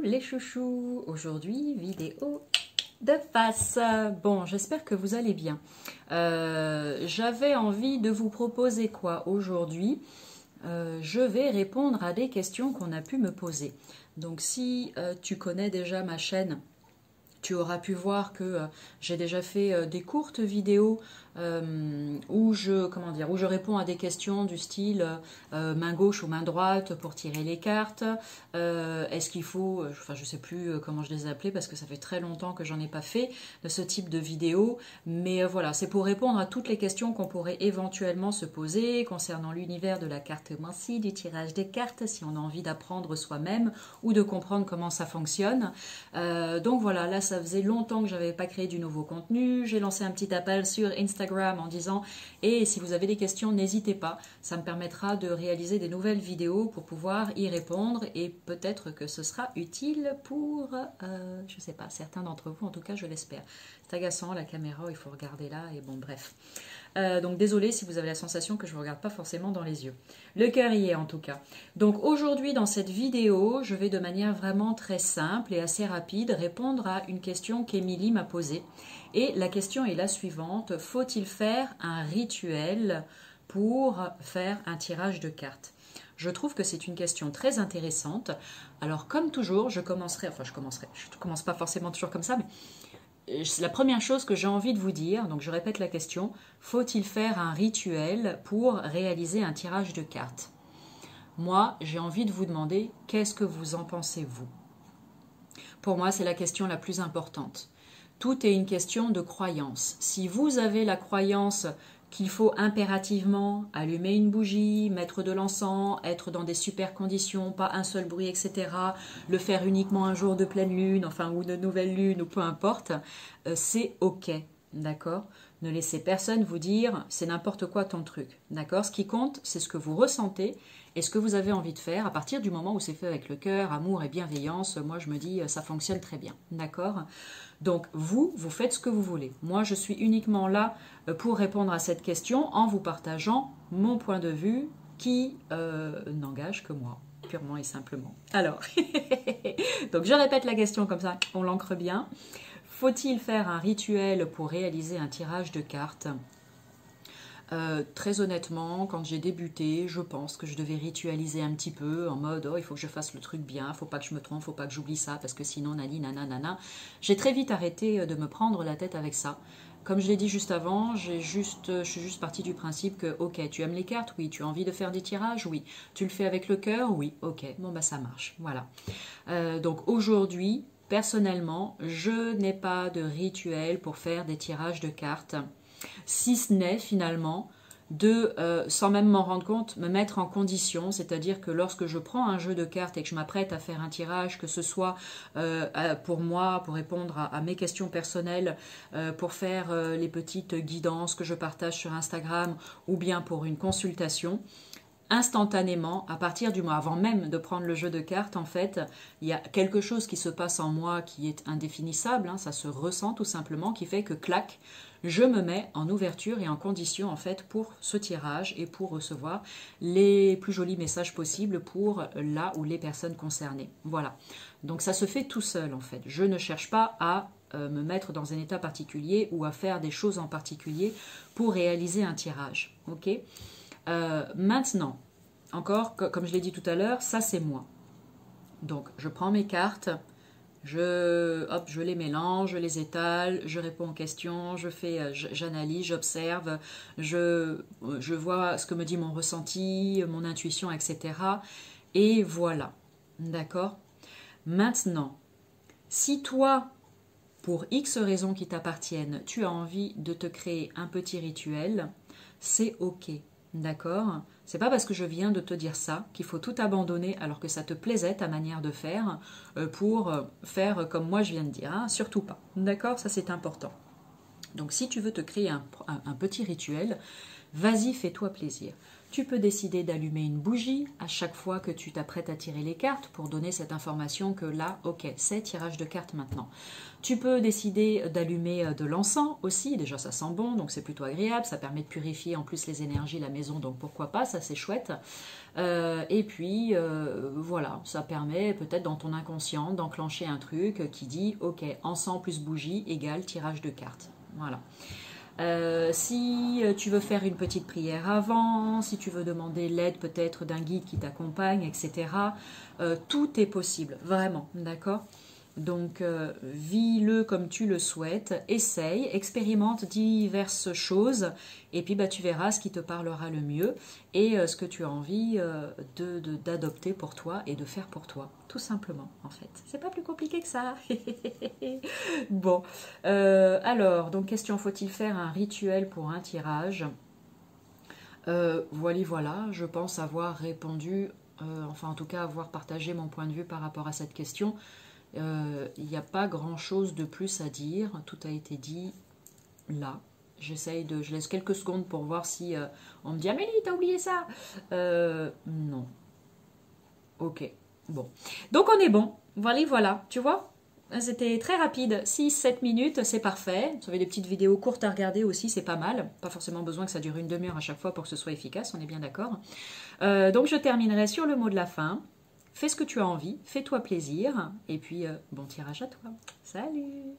les chouchous, aujourd'hui vidéo de face. Bon, j'espère que vous allez bien. J'avais envie de vous proposer quoi aujourd'hui? Je vais répondre à des questions qu'on a pu me poser. Donc si tu connais déjà ma chaîne, tu auras pu voir que j'ai déjà fait des courtes vidéos où je réponds à des questions du style main gauche ou main droite pour tirer les cartes. Est-ce qu'il faut, enfin je sais plus comment je les ai appelées parce que ça fait très longtemps que j'en ai pas fait de ce type de vidéo. Mais voilà, c'est pour répondre à toutes les questions qu'on pourrait éventuellement se poser concernant l'univers de la cartomancie, du tirage des cartes, si on a envie d'apprendre soi-même ou de comprendre comment ça fonctionne. Donc voilà, là ça faisait longtemps que je n'avais pas créé du nouveau contenu. J'ai lancé un petit appel sur Instagram en disant et si vous avez des questions, n'hésitez pas. Ça me permettra de réaliser des nouvelles vidéos pour pouvoir y répondre et peut-être que ce sera utile pour, je ne sais pas, certains d'entre vous, en tout cas je l'espère. C'est agaçant la caméra, il faut regarder là et bon bref. Donc désolé si vous avez la sensation que je ne vous regarde pas forcément dans les yeux. Le cœur y est en tout cas. Donc aujourd'hui dans cette vidéo, je vais de manière vraiment très simple et assez rapide répondre à une question qu'Émilie m'a posée. Et la question est la suivante, faut-il faire un rituel pour faire un tirage de cartes? Je trouve que c'est une question très intéressante. Alors comme toujours, je commence pas forcément toujours comme ça, mais la première chose que j'ai envie de vous dire, donc je répète la question, faut-il faire un rituel pour réaliser un tirage de cartes? Moi, j'ai envie de vous demander, qu'est-ce que vous en pensez, vous? Pour moi, c'est la question la plus importante. Tout est une question de croyance. Si vous avez la croyance qu'il faut impérativement allumer une bougie, mettre de l'encens, être dans des super conditions, pas un seul bruit, etc., le faire uniquement un jour de pleine lune, enfin, ou de nouvelle lune, ou peu importe, c'est OK, d'accord? Ne laissez personne vous dire c'est n'importe quoi ton truc, d'accord? Ce qui compte, c'est ce que vous ressentez et ce que vous avez envie de faire. À partir du moment où c'est fait avec le cœur, amour et bienveillance, moi je me dis ça fonctionne très bien, d'accord? Donc vous faites ce que vous voulez. Moi je suis uniquement là pour répondre à cette question en vous partageant mon point de vue qui n'engage que moi, purement et simplement. Alors, donc je répète la question comme ça, on l'ancre bien. Faut-il faire un rituel pour réaliser un tirage de cartes? Très honnêtement, quand j'ai débuté, je pense que je devais ritualiser un petit peu en mode oh, il faut que je fasse le truc bien, faut pas que je me trompe, faut pas que j'oublie ça parce que sinon nani nana nana. J'ai très vite arrêté de me prendre la tête avec ça. Comme je l'ai dit juste avant, je suis juste partie du principe que ok, tu aimes les cartes, oui, tu as envie de faire des tirages, oui, tu le fais avec le cœur, oui, ok, bon bah ça marche, voilà. Donc aujourd'hui, personnellement, je n'ai pas de rituel pour faire des tirages de cartes, si ce n'est finalement de, sans même m'en rendre compte, me mettre en condition, c'est-à-dire que lorsque je prends un jeu de cartes et que je m'apprête à faire un tirage, que ce soit pour moi, pour répondre à mes questions personnelles, pour faire les petites guidances que je partage sur Instagram ou bien pour une consultation, instantanément, à partir du mois, avant même de prendre le jeu de cartes, en fait, il y a quelque chose qui se passe en moi qui est indéfinissable, hein, ça se ressent tout simplement, qui fait que, clac, je me mets en ouverture et en condition, en fait, pour ce tirage et pour recevoir les plus jolis messages possibles pour là ou les personnes concernées. Voilà. Donc ça se fait tout seul, en fait. Je ne cherche pas à me mettre dans un état particulier ou à faire des choses en particulier pour réaliser un tirage. Ok ? Maintenant, encore, comme je l'ai dit tout à l'heure, ça c'est moi. Donc, je prends mes cartes, je les mélange, je les étale, je réponds aux questions, j'analyse, j'observe, je vois ce que me dit mon ressenti, mon intuition, etc. Et voilà, d'accord? Maintenant, si toi, pour X raisons qui t'appartiennent, tu as envie de te créer un petit rituel, c'est OK. D'accord? C'est pas parce que je viens de te dire ça qu'il faut tout abandonner alors que ça te plaisait ta manière de faire pour faire comme moi je viens de dire. Hein? Surtout pas. D'accord? Ça c'est important. Donc si tu veux te créer un petit rituel, vas-y, fais-toi plaisir. Tu peux décider d'allumer une bougie à chaque fois que tu t'apprêtes à tirer les cartes pour donner cette information que là, ok, c'est tirage de cartes maintenant. Tu peux décider d'allumer de l'encens aussi, déjà ça sent bon, donc c'est plutôt agréable, ça permet de purifier en plus les énergies de la maison, donc pourquoi pas, ça c'est chouette. Et puis voilà, ça permet peut-être dans ton inconscient d'enclencher un truc qui dit ok, encens plus bougie égale tirage de cartes. Voilà. Si tu veux faire une petite prière avant, si tu veux demander l'aide peut-être d'un guide qui t'accompagne, etc. Tout est possible, vraiment, d'accord? Donc, vis-le comme tu le souhaites, essaye, expérimente diverses choses, et puis bah, tu verras ce qui te parlera le mieux et ce que tu as envie d'adopter pour toi et de faire pour toi, tout simplement, en fait. C'est pas plus compliqué que ça. Bon, alors, donc question, faut-il faire un rituel pour un tirage? Voilà, je pense avoir répondu, enfin en tout cas avoir partagé mon point de vue par rapport à cette question. Il n'y a pas grand chose de plus à dire, tout a été dit là. Je laisse quelques secondes pour voir si on me dit Amélie, t'as oublié ça. Non. Ok, bon. Donc on est bon. Voilà, tu vois. C'était très rapide, 6-7 minutes, c'est parfait. Vous avez des petites vidéos courtes à regarder aussi, c'est pas mal. Pas forcément besoin que ça dure une demi-heure à chaque fois pour que ce soit efficace, on est bien d'accord. Donc je terminerai sur le mot de la fin. Fais ce que tu as envie, fais-toi plaisir, et puis bon tirage à toi. Salut!